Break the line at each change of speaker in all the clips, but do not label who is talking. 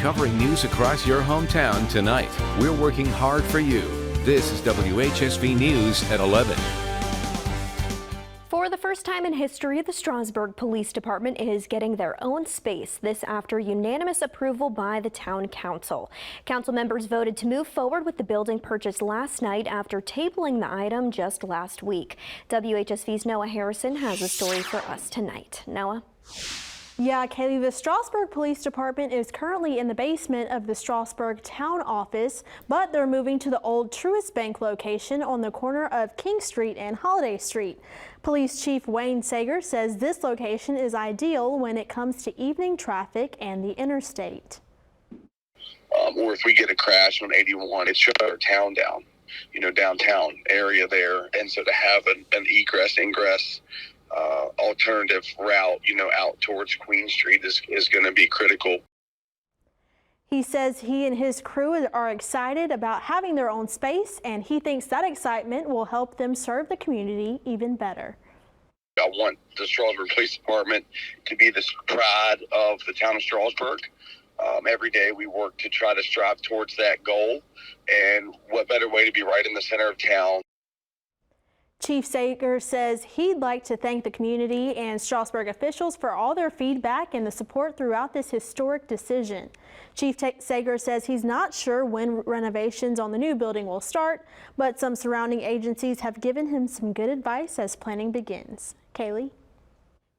covering news across your hometown tonight. We're working hard for you. This is WHSV News at 11.
For the first time in history, the Strasburg Police Department is getting their own space, this after unanimous approval by the town council. Council members voted to move forward with the building purchase last night after tabling the item just last week. WHSV's Noah Harrison has a story for us tonight. Noah?
Yeah, Cayley, the Strasburg Police Department is currently in the basement of the Strasburg town office, but they're moving to the old Truist Bank location on the corner of King Street and Holiday Street. Police Chief Wayne Sager says this location is ideal when it comes to evening traffic and the interstate.
Or if we get a crash on 81, it shuts our town down, downtown area there. And so to have an egress, ingress, alternative route, out towards Queen Street is going to be critical.
He says he and his crew are excited about having their own space, and he thinks that excitement will help them serve the community even better.
I want the Strasburg Police Department to be the pride of the town of Strasburg. Every day we work to try to strive towards that goal, and what better way to be right in the center of town.
Chief Sager says he'd like to thank the community and Strasburg officials for all their feedback and the support throughout this historic decision. Chief Sager says he's not sure when renovations on the new building will start, but some surrounding agencies have given him some good advice as planning begins. Cayley?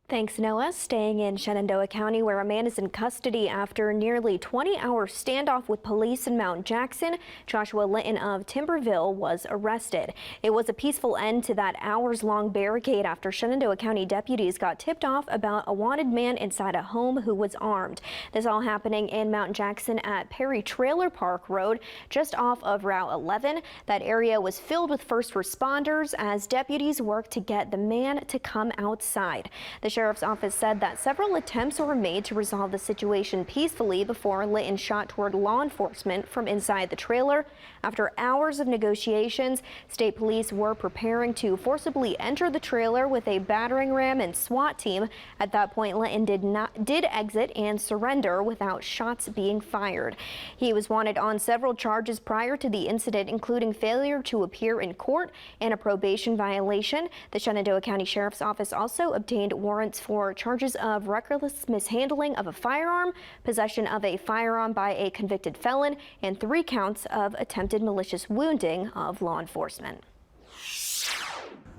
Thanks, Noah. Staying in Shenandoah County, where a man is in custody after nearly 20-hour standoff with police in Mount Jackson, Joshua Linton of Timberville was arrested. It was a peaceful end to that hours-long barricade after Shenandoah County deputies got tipped off about a wanted man inside a home who was armed. This all happening in Mount Jackson at Perry Trailer Park Road, just off of Route 11. That area was filled with first responders as deputies worked to get the man to come outside. The Sheriff's Office said that several attempts were made to resolve the situation peacefully before Linton shot toward law enforcement from inside the trailer. After hours of negotiations, state police were preparing to forcibly enter the trailer with a battering ram and SWAT team. At that point, Linton did exit and surrender without shots being fired. He was wanted on several charges prior to the incident, including failure to appear in court and a probation violation. The Shenandoah County Sheriff's Office also obtained warrants for charges of reckless mishandling of a firearm, possession of a firearm by a convicted felon, and 3 counts of attempted malicious wounding of law enforcement.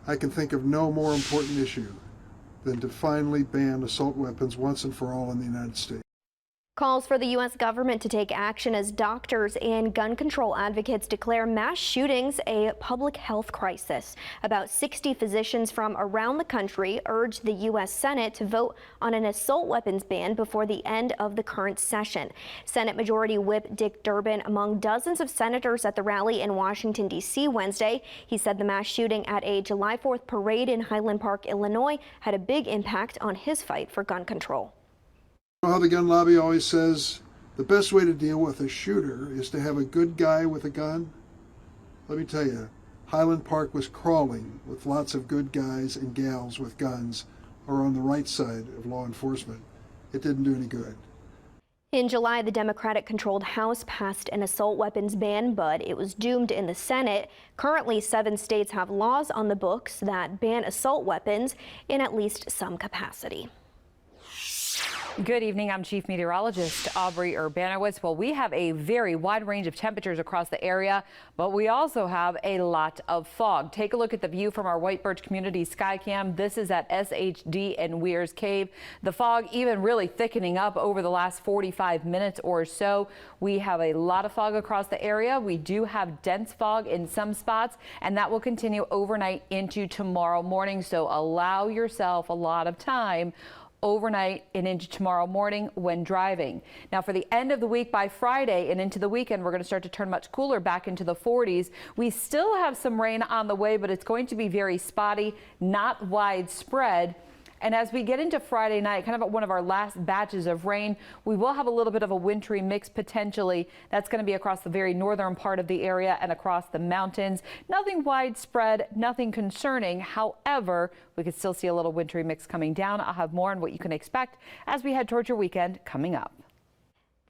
I can think of no more important issue than to finally ban assault weapons once and for all in the United States.
Calls for the U.S. government to take action as doctors and gun control advocates declare mass shootings a public health crisis. About 60 physicians from around the country urged the U.S. Senate to vote on an assault weapons ban before the end of the current session. Senate Majority Whip Dick Durbin among dozens of senators at the rally in Washington, D.C. Wednesday. He said the mass shooting at a July 4th parade in Highland Park, Illinois, had a big impact on his fight for gun control.
You know how the gun lobby always says the best way to deal with a shooter is to have a good guy with a gun? Let me tell you, Highland Park was crawling with lots of good guys and gals with guns or on the right side of law enforcement. It didn't do any good.
In July, the Democratic-controlled House passed an assault weapons ban, but it was doomed in the Senate. Currently, 7 states have laws on the books that ban assault weapons in at least some capacity.
Good evening. I'm Chief Meteorologist Aubrey Urbanowitz. Well, we have a very wide range of temperatures across the area, but we also have a lot of fog. Take a look at the view from our White Birch Community Skycam. This is at SHD and Weir's Cave. The fog even really thickening up over the last 45 minutes or so. We have a lot of fog across the area. We do have dense fog in some spots, and that will continue overnight into tomorrow morning. So allow yourself a lot of time overnight and into tomorrow morning when driving. Now for the end of the week, by Friday and into the weekend, we're going to start to turn much cooler back into the 40s. We still have some rain on the way, but it's going to be very spotty, not widespread. And as we get into Friday night, kind of one of our last batches of rain, we will have a little bit of a wintry mix potentially. That's going to be across the very northern part of the area and across the mountains. Nothing widespread, nothing concerning. However, we could still see a little wintry mix coming down. I'll have more on what you can expect as we head towards your weekend coming up.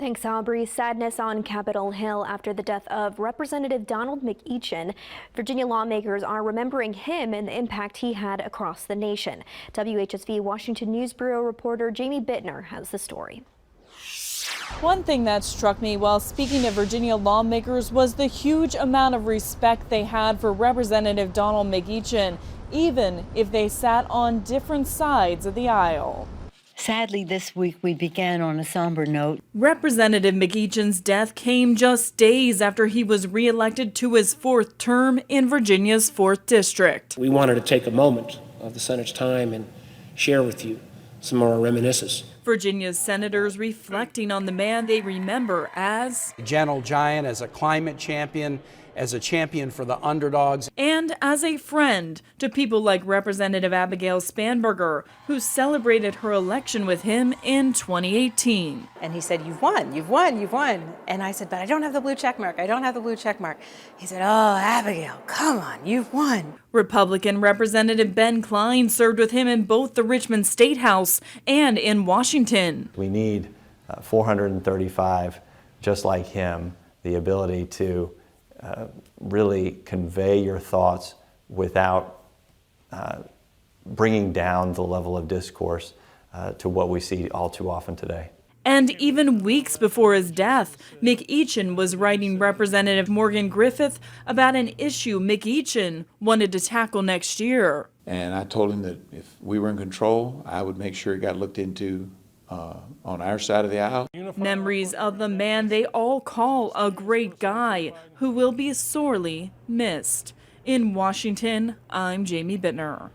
Thanks, Aubrey. Sadness on Capitol Hill after the death of Representative Donald McEachin. Virginia lawmakers are remembering him and the impact he had across the nation. WHSV Washington News Bureau reporter Jamie Bittner has the story.
One thing that struck me while speaking to Virginia lawmakers was the huge amount of respect they had for Representative Donald McEachin, even if they sat on different sides of the aisle.
Sadly, this week we began on a somber note.
Representative McEachin's death came just days after he was reelected to his 4th term in Virginia's 4th District.
We wanted to take a moment of the Senate's time and share with you some more reminiscences.
Virginia's senators reflecting on the man they remember as
a gentle giant, as a climate champion, as a champion for the underdogs,
and as a friend to people like Representative Abigail Spanberger, who celebrated her election with him in 2018.
And he said, "You've won, you've won, you've won." And I said, "But I don't have the blue check mark. I don't have the blue check mark." He said, "Oh, Abigail, come on, you've won."
Republican Representative Ben Cline served with him in both the Richmond State House and in Washington.
We need 435 just like him, the ability to really convey your thoughts without bringing down the level of discourse to what we see all too often today.
And even weeks before his death, McEachin was writing Representative Morgan Griffith about an issue McEachin wanted to tackle next year.
And I told him that if we were in control, I would make sure it got looked into on our side of the aisle.
Memories of the man they all call a great guy who will be sorely missed. In Washington, I'm Jamie Bittner.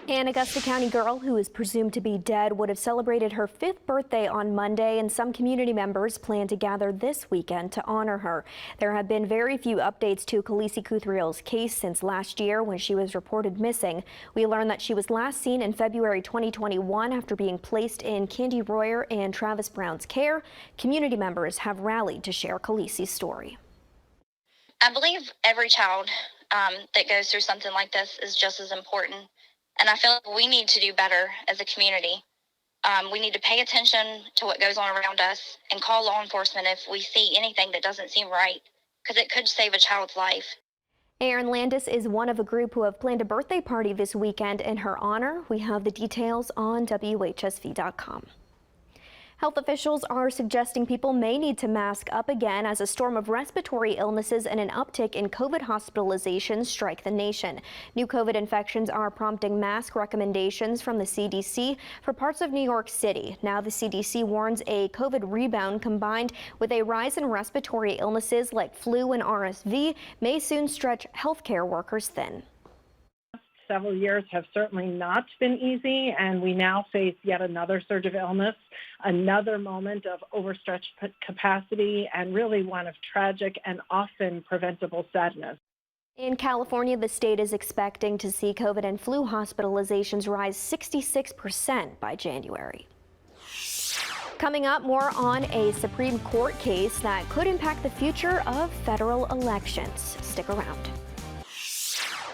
An Augusta County girl who is presumed to be dead would have celebrated her 5th birthday on Monday, and some community members plan to gather this weekend to honor her. There have been very few updates to Cayley Kuthrill's case since last year when she was reported missing. We learned that she was last seen in February 2021 after being placed in Candy Royer and Travis Brown's care. Community members have rallied to share Cayley's story.
I believe every child that goes through something like this is just as important. And I feel like we need to do better as a community. We need to pay attention to what goes on around us and call law enforcement if we see anything that doesn't seem right, because it could save a child's life.
Erin Landis is one of a group who have planned a birthday party this weekend in her honor. We have the details on WHSV.com. Health officials are suggesting people may need to mask up again as a storm of respiratory illnesses and an uptick in COVID hospitalizations strike the nation. New COVID infections are prompting mask recommendations from the CDC for parts of New York City. Now the CDC warns a COVID rebound combined with a rise in respiratory illnesses like flu and RSV may soon stretch healthcare workers thin.
Several years have certainly not been easy, and we now face yet another surge of illness, another moment of overstretched capacity, and really one of tragic and often preventable sadness.
In California, the state is expecting to see COVID and flu hospitalizations rise 66% by January. Coming up, more on a Supreme Court case that could impact the future of federal elections. Stick around.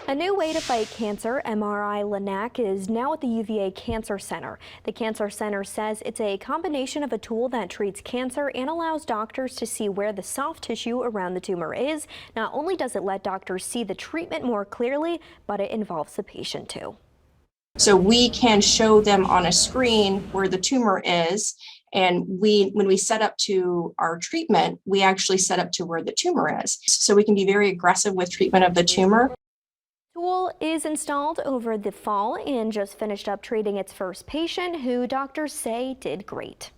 A new way to fight cancer, MRI Linac, is now at the UVA Cancer Center. The Cancer Center says it's a combination of a tool that treats cancer and allows doctors to see where the soft tissue around the tumor is. Not only does it let doctors see the treatment more clearly, but it involves the patient too.
So we can show them on a screen where the tumor is, and when we set up to our treatment, we actually set up to where the tumor is. So we can be very aggressive with treatment of the tumor.
The tool is installed over the fall and just finished up treating its first patient, who doctors say did great.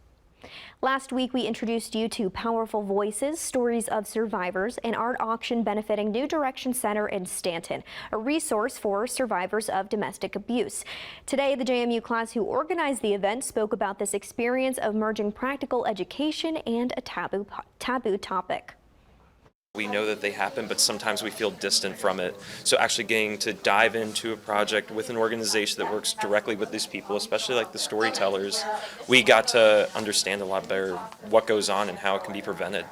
Last week, we introduced you to Powerful Voices, Stories of Survivors, an art auction benefiting New Direction Center in Stanton, a resource for survivors of domestic abuse. Today, the JMU class who organized the event spoke about this experience of merging practical education and a taboo topic.
We know that they happen, but sometimes we feel distant from it. So actually getting to dive into a project with an organization that works directly with these people, especially like the storytellers, we got to understand a lot better what goes on and how it can be prevented.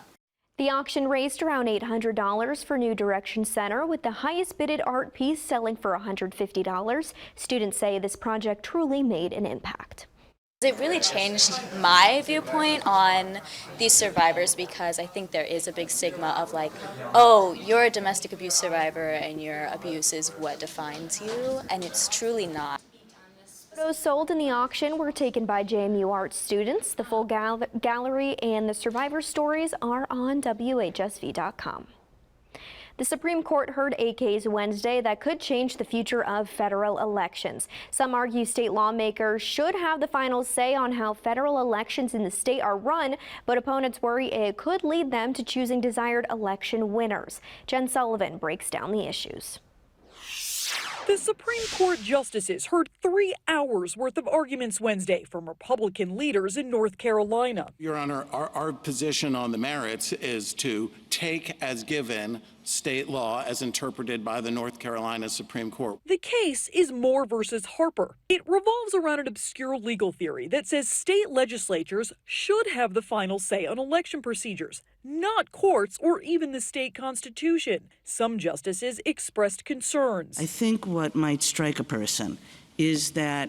The auction raised around $800 for New Direction Center, with the highest bidded art piece selling for $150. Students say this project truly made an impact.
It really changed my viewpoint on these survivors because I think there is a big stigma of like, oh, you're a domestic abuse survivor and your abuse is what defines you, and it's truly not.
Photos sold in the auction were taken by JMU Art students. The full gallery and the survivor stories are on WHSV.com. The Supreme Court heard a case Wednesday that could change the future of federal elections. Some argue state lawmakers should have the final say on how federal elections in the state are run, but opponents worry it could lead them to choosing desired election winners. Jen Sullivan breaks down the issues.
The Supreme Court justices heard 3 hours worth of arguments Wednesday from Republican leaders in North Carolina.
Your Honor, our position on the merits is to take as given state law as interpreted by the North Carolina Supreme Court.
The case is Moore versus Harper. It revolves around an obscure legal theory that says state legislatures should have the final say on election procedures, not courts or even the state constitution. Some justices expressed concerns.
I think what might strike a person is that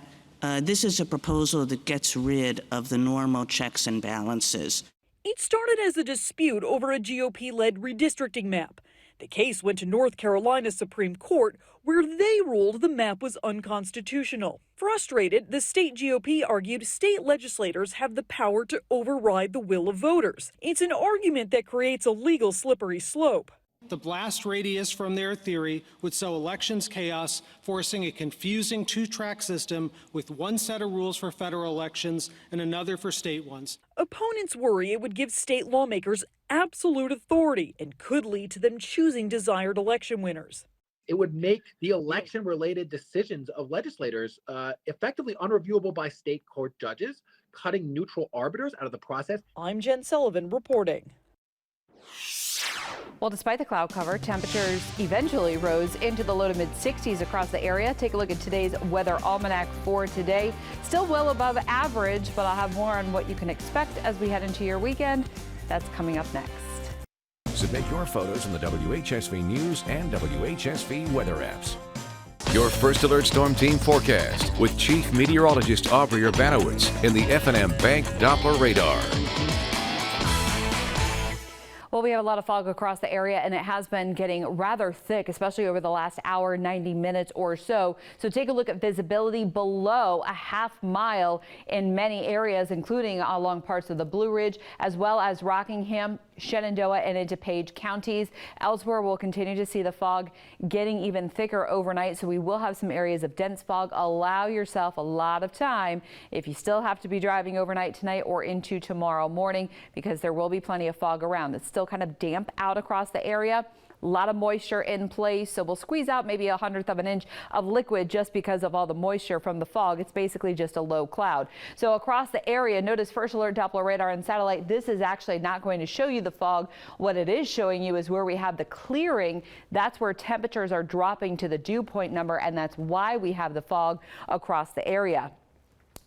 this is a proposal that gets rid of the normal checks and balances.
It started as a dispute over a GOP-led redistricting map. The case went to North Carolina Supreme Court, where they ruled the map was unconstitutional. Frustrated, the state GOP argued state legislators have the power to override the will of voters. It's an argument that creates a legal slippery slope.
The blast radius from their theory would sow elections chaos, forcing a confusing two-track system with one set of rules for federal elections and another for state ones.
Opponents worry it would give state lawmakers absolute authority and could lead to them choosing desired election winners.
It would make the election-related decisions of legislators effectively unreviewable by state court judges, cutting neutral arbiters out of the process.
I'm Jen Sullivan reporting.
Well, despite the cloud cover, temperatures eventually rose into the low to mid 60s across the area. Take a look at today's weather almanac for today. Still well above average, but I'll have more on what you can expect as we head into your weekend. That's coming up next.
Submit your photos in the WHSV News and WHSV weather apps. Your First Alert Storm Team forecast with Chief Meteorologist Aubrey Urbanowitz in the F&M Bank Doppler radar.
Well, we have a lot of fog across the area, and it has been getting rather thick, especially over the last hour, 90 minutes or so. So take a look at visibility below a half mile in many areas, including along parts of the Blue Ridge, as well as Rockingham, Shenandoah, and into Page counties. Elsewhere, we'll continue to see the fog getting even thicker overnight, so we will have some areas of dense fog. Allow yourself a lot of time if you still have to be driving overnight tonight or into tomorrow morning, because there will be plenty of fog around. It's still kind of damp out across the area. A lot of moisture in place, so we'll squeeze out maybe 1/100 of an inch of liquid just because of all the moisture from the fog. It's basically just a low cloud. So across the area, notice First Alert Doppler radar and satellite. This is actually not going to show you the fog. What it is showing you is where we have the clearing. That's where temperatures are dropping to the dew point number, and that's why we have the fog across the area.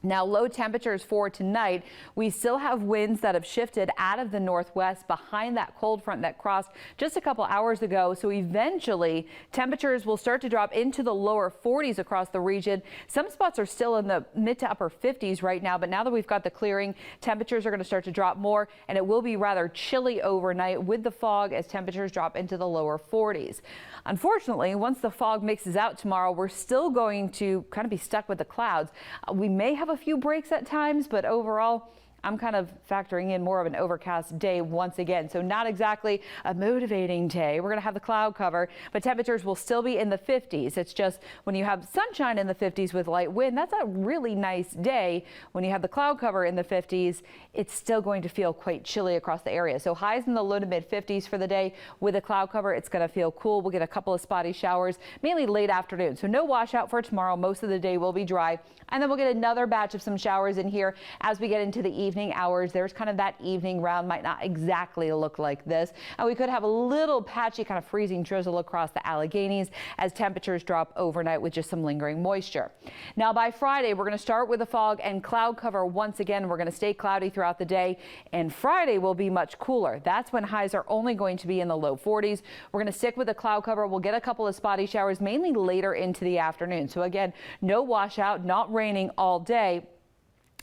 Now, low temperatures for tonight. We still have winds that have shifted out of the northwest behind that cold front that crossed just a couple hours ago. So eventually temperatures will start to drop into the lower 40s across the region. Some spots are still in the mid to upper 50s right now, but now that we've got the clearing, temperatures are going to start to drop more, and it will be rather chilly overnight with the fog as temperatures drop into the lower 40s. Unfortunately, once the fog mixes out tomorrow, we're still going to kind of be stuck with the clouds. We may have a few breaks at times, but overall, I'm kind of factoring in more of an overcast day once again. So not exactly a motivating day. We're going to have the cloud cover, but temperatures will still be in the 50s. It's just when you have sunshine in the 50s with light wind, that's a really nice day. When you have the cloud cover in the 50s, it's still going to feel quite chilly across the area. So highs in the low to mid 50s for the day. With a cloud cover, it's going to feel cool. We'll get a couple of spotty showers, mainly late afternoon. So no washout for tomorrow. Most of the day will be dry. And then we'll get another batch of some showers in here as we get into the evening hours. There's kind of that evening round, might not exactly look like this. And we could have a little patchy kind of freezing drizzle across the Alleghenies as temperatures drop overnight with just some lingering moisture. Now by Friday, we're going to start with a fog and cloud cover once again. We're going to stay cloudy throughout the day, and Friday will be much cooler. That's when highs are only going to be in the low 40s. We're going to stick with the cloud cover. We'll get a couple of spotty showers, mainly later into the afternoon. So again, no washout, not raining all day.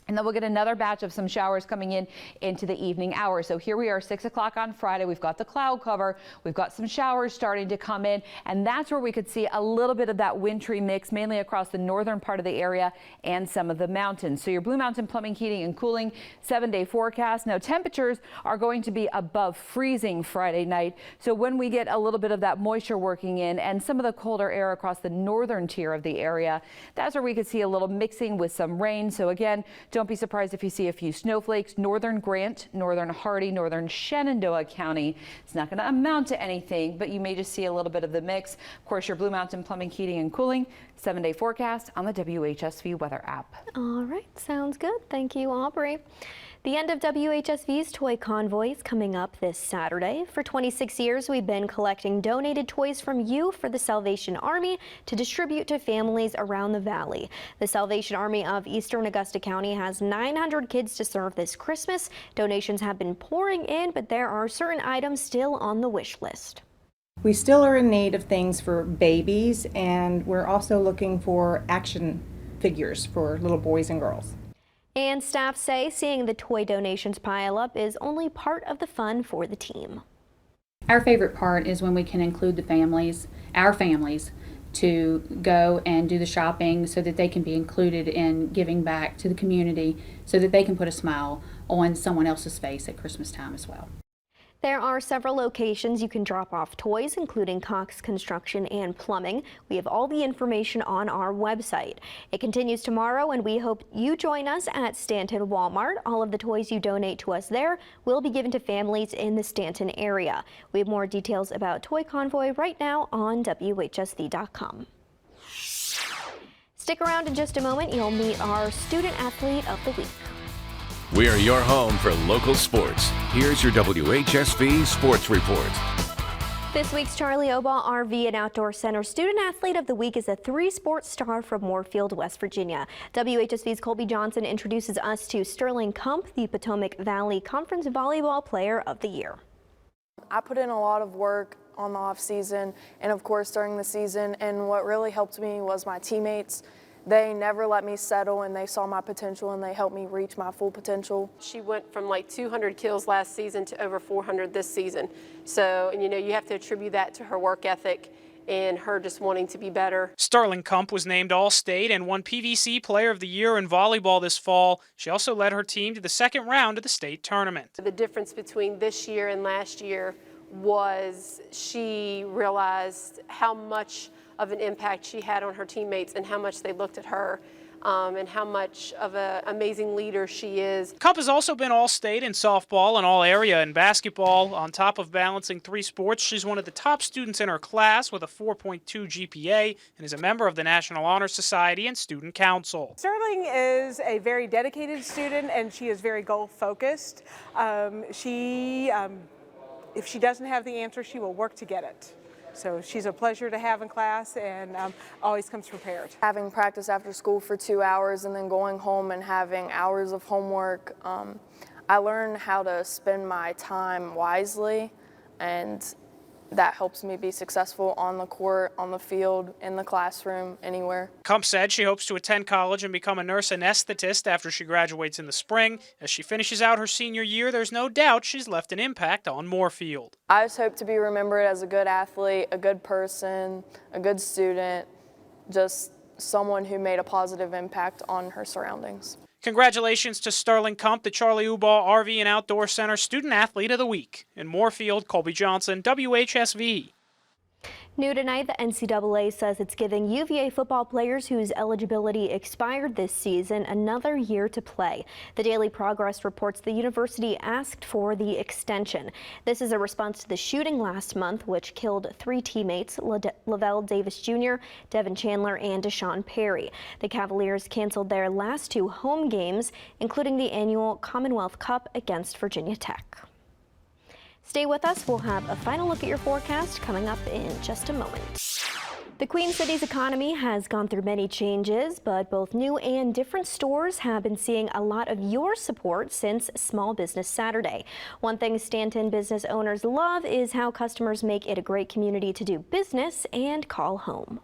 And then we'll get another batch of some showers coming in into the evening hours. So here we are, 6 o'clock on Friday. We've got the cloud cover. We've got some showers starting to come in. And that's where we could see a little bit of that wintry mix, mainly across the northern part of the area and some of the mountains. So your Blue Mountain Plumbing, Heating and Cooling 7-day forecast. Now temperatures are going to be above freezing Friday night. So when we get a little bit of that moisture working in and some of the colder air across the northern tier of the area, that's where we could see a little mixing with some rain. So again, don't be surprised if you see a few snowflakes. Northern Grant, northern Hardee, northern Shenandoah County. It's not going to amount to anything, but you may just see a little bit of the mix. Of course, your Blue Mountain Plumbing, Heating and Cooling 7-day forecast on the WHSV weather app.
All right, sounds good. Thank you, Aubrey. The end of WHSV's Toy Convoy is coming up this Saturday. For 26 years, we've been collecting donated toys from you for the Salvation Army to distribute to families around the valley. The Salvation Army of Eastern Augusta County has 900 kids to serve this Christmas. Donations have been pouring in, but there are certain items still on the wish list.
We still are in need of things for babies, and we're also looking for action figures for little boys and girls.
And staff say seeing the toy donations pile up is only part of the fun for the team.
Our favorite part is when we can include the families, our families, to go and do the shopping so that they can be included in giving back to the community so that they can put a smile on someone else's face at Christmas time as well.
There are several locations you can drop off toys, including Cox Construction and Plumbing. We have all the information on our website. It continues tomorrow, and we hope you join us at Stanton Walmart. All of the toys you donate to us there will be given to families in the Stanton area. We have more details about Toy Convoy right now on WHSV.com. Stick around in just a moment. You'll meet our Student Athlete of the Week.
We are your home for local sports. Here's your WHSV Sports Report.
This week's Charlie Obaugh RV and Outdoor Center Student Athlete of the Week is a three-sport star from Moorfield, West Virginia. WHSV's Colby Johnson introduces us to Sterling Kump, the Potomac Valley Conference Volleyball Player of the Year.
I put in a lot of work on the off season and of course during the season, and what really helped me was my teammates. They never let me settle, and they saw my potential, and they helped me reach my full potential.
She went from like 200 kills last season to over 400 this season. So, and you know, you have to attribute that to her work ethic and her just wanting to be better.
Sterling Kump was named All-State and won PVC Player of the Year in volleyball this fall. She also led her team to the second round of the state tournament.
The difference between this year and last year was she realized how much of an impact she had on her teammates and how much they looked at her and how much of an amazing leader she is.
Kump has also been All-State in softball and All-Area in basketball. On top of balancing three sports, she's one of the top students in her class with a 4.2 GPA and is a member of the National Honor Society and Student Council.
Sterling is a very dedicated student, and she is very goal-focused. If she doesn't have the answer, she will work to get it. So she's a pleasure to have in class and always comes prepared.
Having practice after school for 2 hours and then going home and having hours of homework, I learned how to spend my time wisely, and that helps me be successful on the court, on the field, in the classroom, anywhere.
Kump said she hopes to attend college and become a nurse anesthetist after she graduates in the spring. As she finishes out her senior year, there's no doubt she's left an impact on Moorfield.
I just hope to be remembered as a good athlete, a good person, a good student, just someone who made a positive impact on her surroundings.
Congratulations to Sterling Kump, the Charlie Obaugh RV and Outdoor Center Student Athlete of the Week. In Moorfield, Colby Johnson, WHSV.
New tonight, the NCAA says it's giving UVA football players whose eligibility expired this season another year to play. The Daily Progress reports the university asked for the extension. This is a response to the shooting last month, which killed 3 teammates, Lavelle Davis Jr., Devin Chandler, and Deshaun Perry. The Cavaliers canceled their last 2 home games, including the annual Commonwealth Cup against Virginia Tech. Stay with us. We'll have a final look at your forecast coming up in just a moment. The Queen City's economy has gone through many changes, but both new and different stores have been seeing a lot of your support since Small Business Saturday. One thing Stanton business owners love is how customers make it a great community to do business and call home.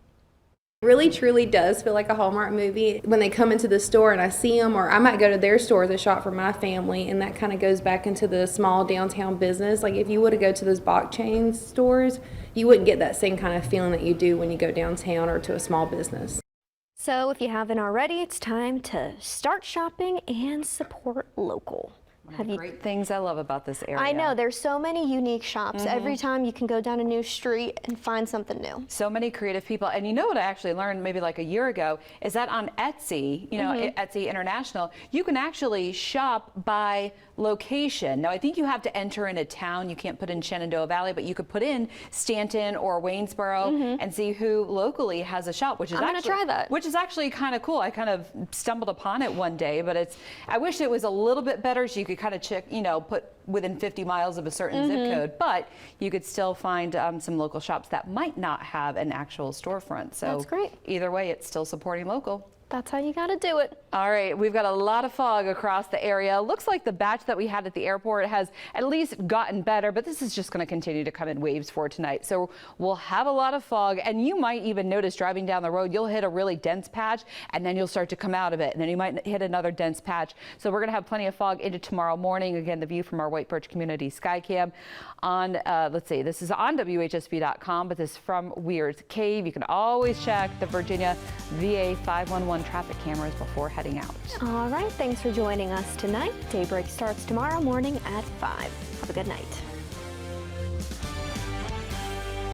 Really truly does feel like a Hallmark movie when they come into the store and I see them, or I might go to their store to shop for my family, and that kind of goes back into the small downtown business. Like if you were to go to those box chain stores, you wouldn't get that same kind of feeling that you do when you go downtown or to a small business.
So if you haven't already, it's time to start shopping and support local.
Great things I love about this area.
I know, there's so many unique shops. Every time you can go down a new street and find something new.
So many creative people. And you know what I actually learned maybe like a year ago is that on Etsy, you know, Etsy International, you can actually shop by location. Now I think you have to enter in a town. You can't put in Shenandoah Valley, but you could put in Stanton or Waynesboro and see who locally has a shop, which is
I'm gonna try that.
Which is actually kind of cool. I kind of stumbled upon it one day, but I wish it was a little bit better so you could kind of check, you know, put within 50 miles of a certain zip code, but you could still find some local shops that might not have an actual storefront. So
that's great.
Either way, it's still supporting local.
That's how you got to do it.
All right, we've got a lot of fog across the area. Looks like the batch that we had at the airport has at least gotten better, but this is just going to continue to come in waves for tonight. So we'll have a lot of fog, and you might even notice driving down the road, you'll hit a really dense patch, and then you'll start to come out of it, and then you might hit another dense patch. So we're going to have plenty of fog into tomorrow morning. Again, the view from our White Birch Community Skycam on, let's see, this is on WHSV.com, but this is from Weir's Cave. You can always check the Virginia VA 511 traffic cameras before heading out.
All right, thanks for joining us tonight. Daybreak starts tomorrow morning at 5. Have a good night.